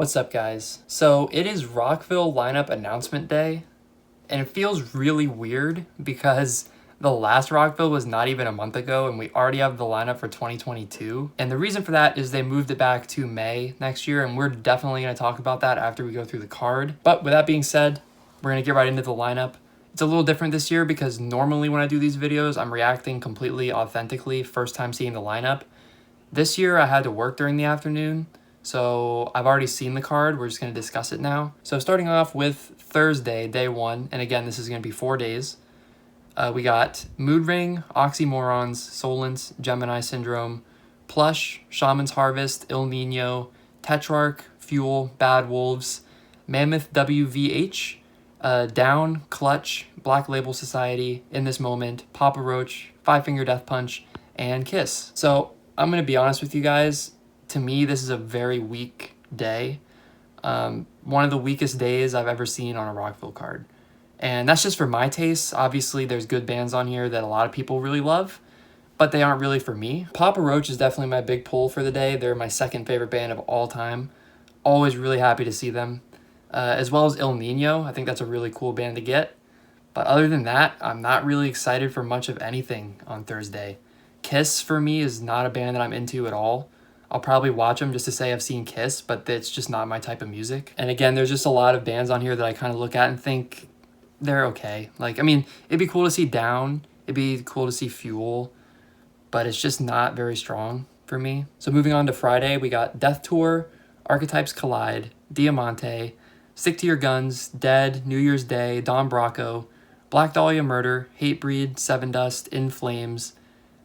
What's up, guys? So it is Rockville lineup announcement day, and it feels really weird because the last Rockville was not even a month ago and we already have the lineup for 2022. And the reason for that is they moved it back to May next year, and we're definitely going to talk about that after we go through the card. But with that being said, we're going to get right into the lineup. It's a little different this year because normally when I do these videos, I'm reacting completely authentically first time seeing the lineup. This year I had to work during the afternoon, so I've already seen the card. We're just going to discuss it now. So starting off with Thursday, day one, and again, this is going to be 4 days. We got Mood Ring, Oxymorons, Solence, Gemini Syndrome, Plush, Shaman's Harvest, Il Nino, Tetrarch, Fuel, Bad Wolves, Mammoth WVH, Down, Clutch, Black Label Society, In This Moment, Papa Roach, Five Finger Death Punch, and Kiss. So I'm going to be honest with you guys. To me, this is a very weak day. One of the weakest days I've ever seen on a Rockville card. And that's just for my tastes. Obviously, there's good bands on here that a lot of people really love, but they aren't really for me. Papa Roach is definitely my big pull for the day. They're my second favorite band of all time. Always really happy to see them. As well as Il Nino. I think that's a really cool band to get. But other than that, I'm not really excited for much of anything on Thursday. Kiss, for me, is not a band that I'm into at all. I'll probably watch them just to say I've seen Kiss, but it's just not my type of music. And again, there's just a lot of bands on here that I kind of look at and think they're okay. Like, I mean, it'd be cool to see Down. It'd be cool to see Fuel, but it's just not very strong for me. So moving on to Friday, we got Death Tour, Archetypes Collide, Diamante, Stick to Your Guns, Dead, New Year's Day, Don Bracco, Black Dahlia Murder, Hatebreed, Seven Dust, In Flames,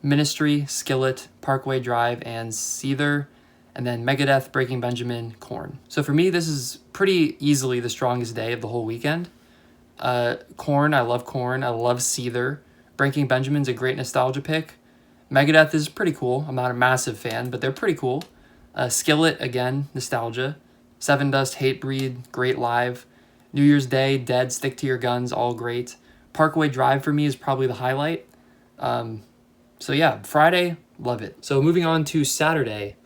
Ministry, Skillet, Parkway Drive, and Seether, and then Megadeth, Breaking Benjamin, Korn. So for me, this is pretty easily the strongest day of the whole weekend. Korn, I love Korn. I love Seether. Breaking Benjamin's a great nostalgia pick. Megadeth is pretty cool. I'm not a massive fan, but they're pretty cool. Skillet, again, nostalgia. Seven Dust, Hatebreed, great live. New Year's Day, Dead, Stick to Your Guns, all great. Parkway Drive for me is probably the highlight. So yeah, Friday, love it. So moving on to Saturday,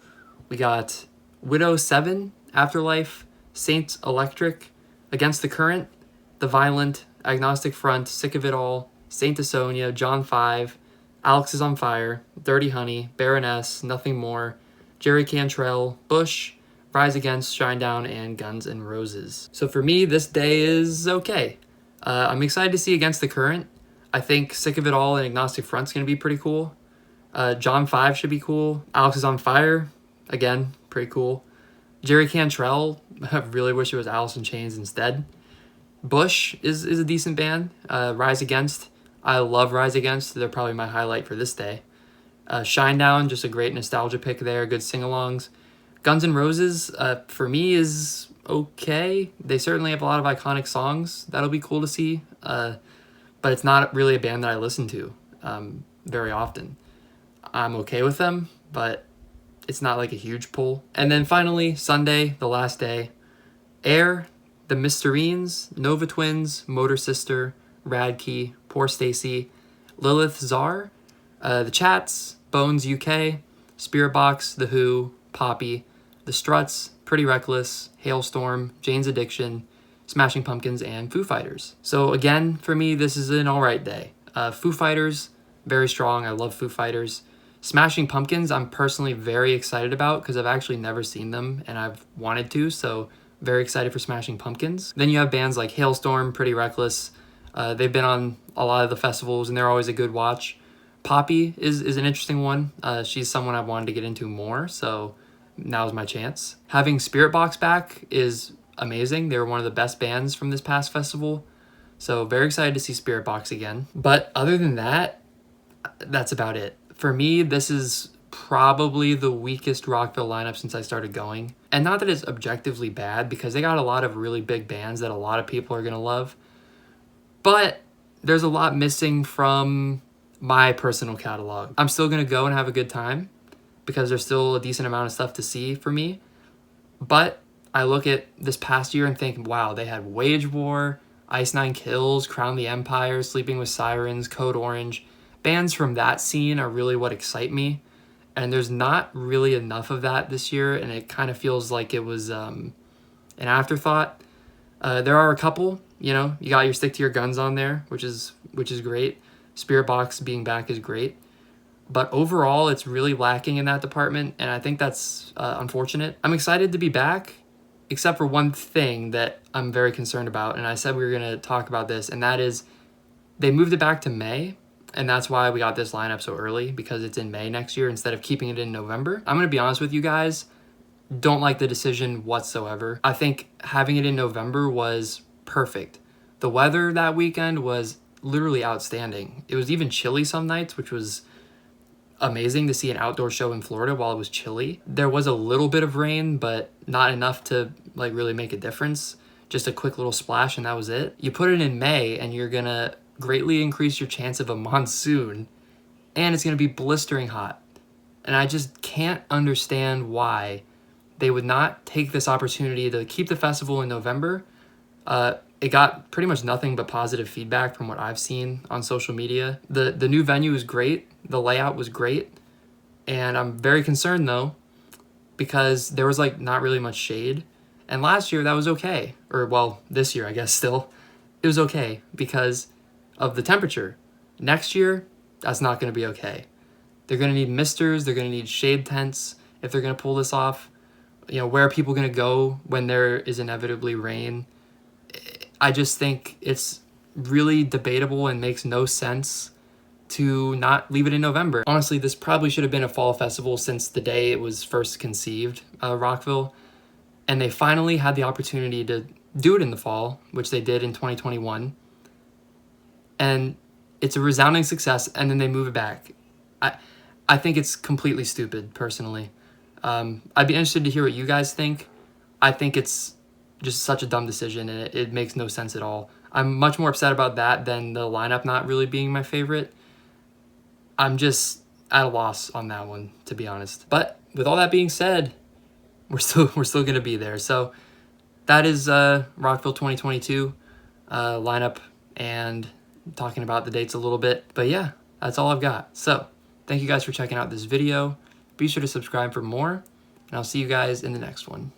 we got Widow 7, Afterlife, Saint Electric, Against the Current, The Violent, Agnostic Front, Sick of It All, Saint Asonia, John 5, Alex is on Fire, Dirty Honey, Baroness, Nothing More, Jerry Cantrell, Bush, Rise Against, Shinedown, and Guns N' Roses. So for me, this day is okay. I'm excited to see Against the Current. I think Sick of It All and Agnostic Front's going to be pretty cool. John 5 should be cool. Alex is on Fire, again, pretty cool. Jerry Cantrell, I really wish it was Alice in Chains instead. Bush is a decent band. Rise Against, I love Rise Against. They're probably my highlight for this day. Shinedown, just a great nostalgia pick there, good sing-alongs. Guns N' Roses, for me, is okay. They certainly have a lot of iconic songs. That'll be cool to see. But it's not really a band that I listen to very often. I'm okay with them, but it's not like a huge pull. And then finally, Sunday, the last day, Air, The Mysterines, Nova Twins, Motor Sister, Radkey, Poor Stacy, Lilith Czar, The Chats, Bones UK, Spirit Box, The Who, Poppy, The Struts, Pretty Reckless, Hailstorm, Jane's Addiction, Smashing Pumpkins, and Foo Fighters. So again, for me, this is an alright day. Foo Fighters, very strong. I love Foo Fighters. Smashing Pumpkins, I'm personally very excited about because I've actually never seen them and I've wanted to, so very excited for Smashing Pumpkins. Then you have bands like Hailstorm, Pretty Reckless. They've been on a lot of the festivals and they're always a good watch. Poppy is an interesting one. She's someone I've wanted to get into more, so now's my chance. Having Spirit Box back is amazing. They were one of the best bands from this past festival, so very excited to see Spirit Box again. But other than that, that's about it. For me, this is probably the weakest Rockville lineup since I started going. And not that it's objectively bad, because they got a lot of really big bands that a lot of people are going to love. But there's a lot missing from my personal catalog. I'm still going to go and have a good time because there's still a decent amount of stuff to see for me. But I look at this past year and think, wow, they had Wage War, Ice Nine Kills, Crown the Empire, Sleeping with Sirens, Code Orange. Bands from that scene are really what excite me. And there's not really enough of that this year, and it kind of feels like it was an afterthought. There are a couple, you know, you got your Stick to Your Guns on there, which is great. Spirit Box being back is great. But overall, it's really lacking in that department, and I think that's unfortunate. I'm excited to be back, except for one thing that I'm very concerned about, and I said we were going to talk about this, and that is they moved it back to May, and that's why we got this lineup so early, because it's in May next year instead of keeping it in November. I'm going to be honest with you guys, don't like the decision whatsoever. I think having it in November was perfect. The weather that weekend was literally outstanding. It was even chilly some nights, which was amazing to see an outdoor show in Florida while it was chilly. There was a little bit of rain, but not enough to like really make a difference. Just a quick little splash and that was it. You put it in May and you're gonna greatly increase your chance of a monsoon, and it's gonna be blistering hot. And I just can't understand why they would not take this opportunity to keep the festival in November. It got pretty much nothing but positive feedback from what I've seen on social media. The new venue is great. The layout was great. And I'm very concerned though, because there was like not really much shade. And last year that was okay. Or well, this year I guess still. It was okay because of the temperature. Next year, that's not going to be okay. They're going to need misters. They're going to need shade tents if they're going to pull this off. You know, where are people going to go when there is inevitably rain? I just think it's really debatable and makes no sense to not leave it in November. Honestly, this probably should have been a fall festival since the day it was first conceived, Rockville. And they finally had the opportunity to do it in the fall, which they did in 2021. And it's a resounding success, and then they move it back. I think it's completely stupid, personally. I'd be interested to hear what you guys think. I think it's just such a dumb decision, and it makes no sense at all. I'm much more upset about that than the lineup not really being my favorite. I'm just at a loss on that one, to be honest. But with all that being said, we're still gonna be there. So that is Rockville 2022 lineup and talking about the dates a little bit. But yeah, that's all I've got. So thank you guys for checking out this video. Be sure to subscribe for more, and I'll see you guys in the next one.